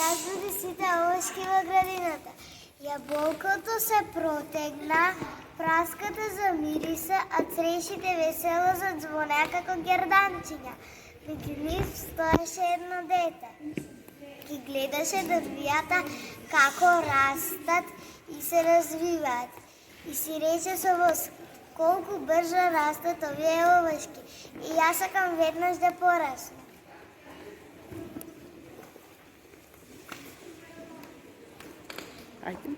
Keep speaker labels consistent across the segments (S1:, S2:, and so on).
S1: разбуди сите овошки во градината. Јаболкото се протегна, праската замириса, а црешите весело задзвонеа како герданчиња. Меѓу нив стоеше едно дете. Ги гледаше дрвијата како растат и се развиваат. И си рече со воск, колку брзо растат овие овошки. И јас сакам веднаш да порасна.
S2: Ајде.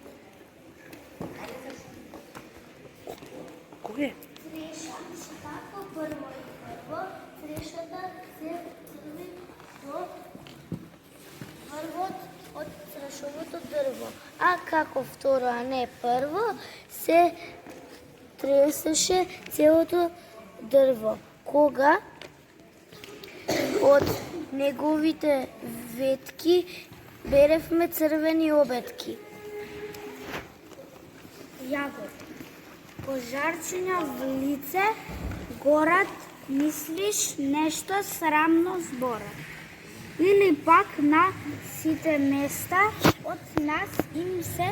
S2: Кој е?
S1: Треша. Како прво и прво, трешата се црви до врвот од трешовото дрво. А како второ, а не прво, се тресеше целото дрво. Кога од неговите ветки беревме црвени обетки. Јагод. Пожарчиња в лице, горат, мислиш нешто срамно зборат. Или пак на сите места од нас им се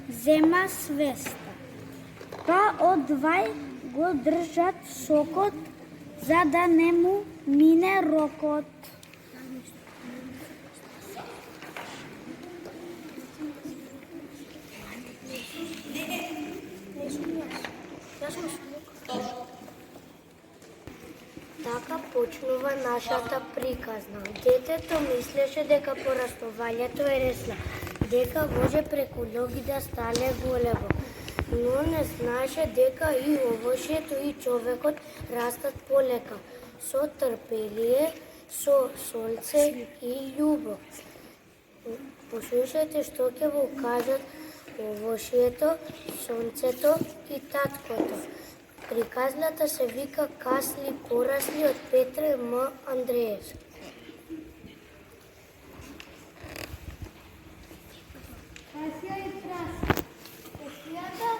S1: зема свеста. Па одвај го држат сокот, за да не му мине рокот. Така почнува нашата приказна. Детето мислеше дека пораснувањето е лесно, дека може преку ноги да стане големо, но не знаеше дека и овошјето и човекот растат полека, со трпелие, со сонце и љубов. Послушајте што ќе го кажат овошјето, сонцето и таткото. Приказната се вика Касли порасли од Петре М. Андреевски. Касија и праска. Касијата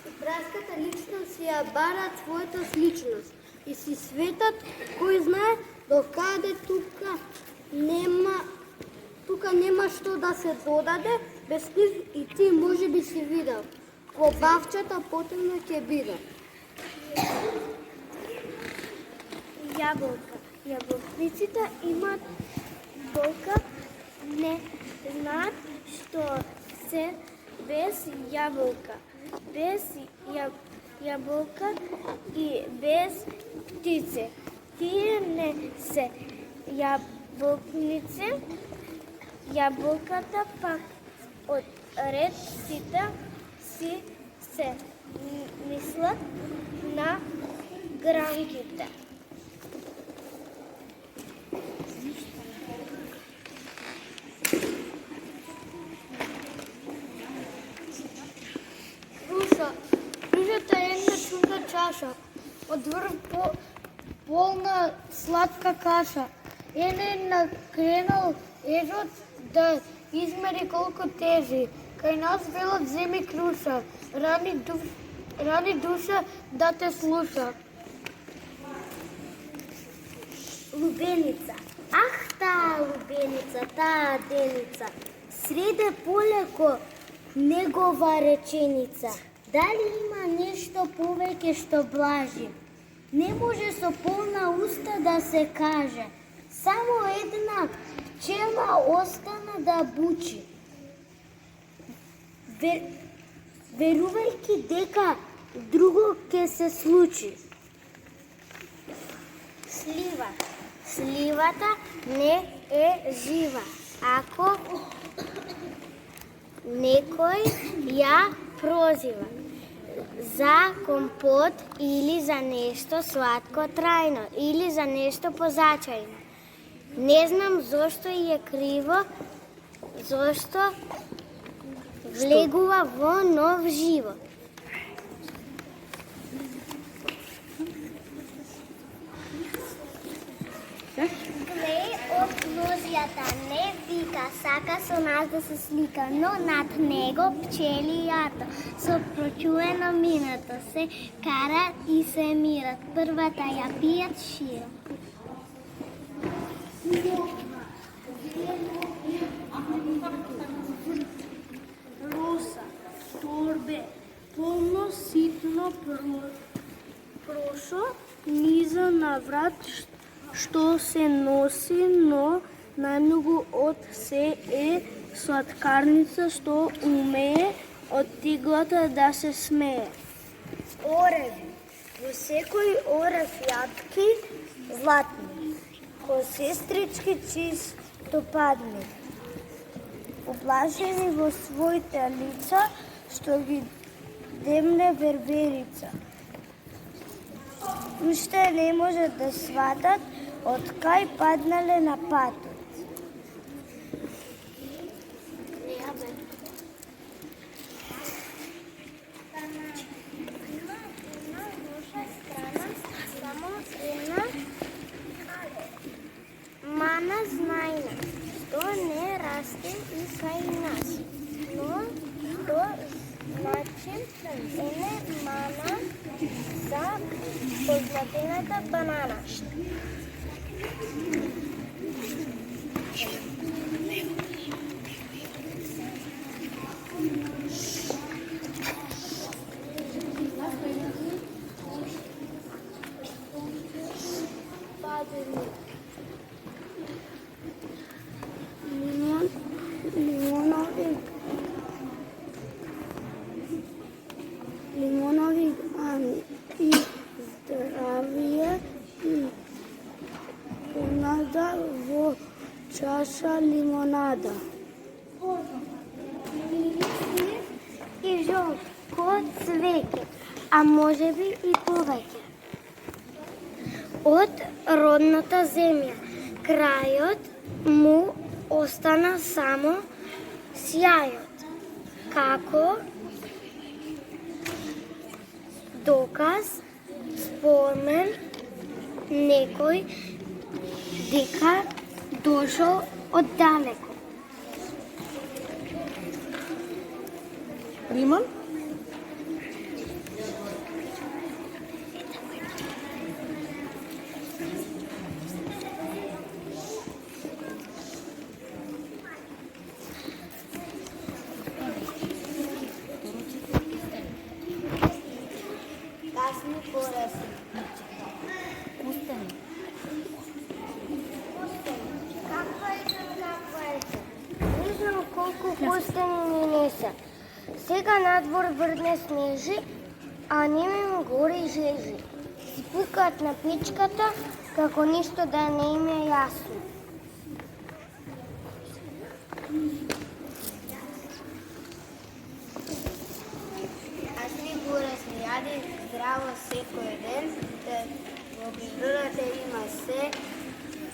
S1: и праската личност си ја бара својата сличност и си светат кој знае докаде тука нема што да се додаде, без нив и ти може би си видел. Во бавчата потемно ќе биде. Јаболка. Јаболкниците имаат болка, не знаат што се без јаболка. Без јаболка и без птице. Тие не се јаболкници. Јаболката пак од ред сите си се мислат на гранките. Ружата е една чудна чаша, од врв полна сладка каша. Една кренал ежот да измери колку тежи. Кај нас велат земи круша, рани душа да те слуша. Лубеница. Ах, таа лубеница, таа деница, среде полеко негова реченица. Дали има нешто повеќе што блажи? Не може со полна уста да се каже. Само една пчела остана да бучи. Верувајќи дека друго ќе се случи. Слива. Сливата не е жива. Ако некој ја прозива за компот или за нешто сладко трајно или за нешто позачајно. Не знам зошто е криво, зошто влегува во нов живот. Глеј од лозјата, не вика, сака со нас да се слика, но над него пчели јато, со прочуено минато се кара и се мират, првата ја пијат широ.
S2: едно ситно прошо низа на врат што се носи, но најмногу од се е сладкарница што умее од тиглата да се смее.
S1: Ореви. Во секој орев јатки златни, ко сестрички чисто падни. Облажени во своите лица, што ги демне верверица. Уште не можат да сватат од кај паднале на патот. Мана знајна, што не расте и кај нас, но што значи ене мана за позлатената банана.
S2: Лимонови и здравие и понада во чаша лимонада.
S1: И жолко цвеќе, а можеби и повеќе. Од родната земја, крајот му остана само сјајот, како доказ, спомен некој дека дошол оддалеку.
S3: Риман?
S1: Касни пораси.
S3: Пустени.
S1: Каква е? Не знам колку пустени не се. Сега надвор врне снежи, а ними му гори жежи. Си пукаат на печката, како ништо да не им е јасно.
S3: Касни пораси, јади здраво секој ден, да во природата има се,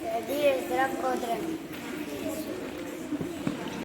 S3: да биде здрав кој дрен.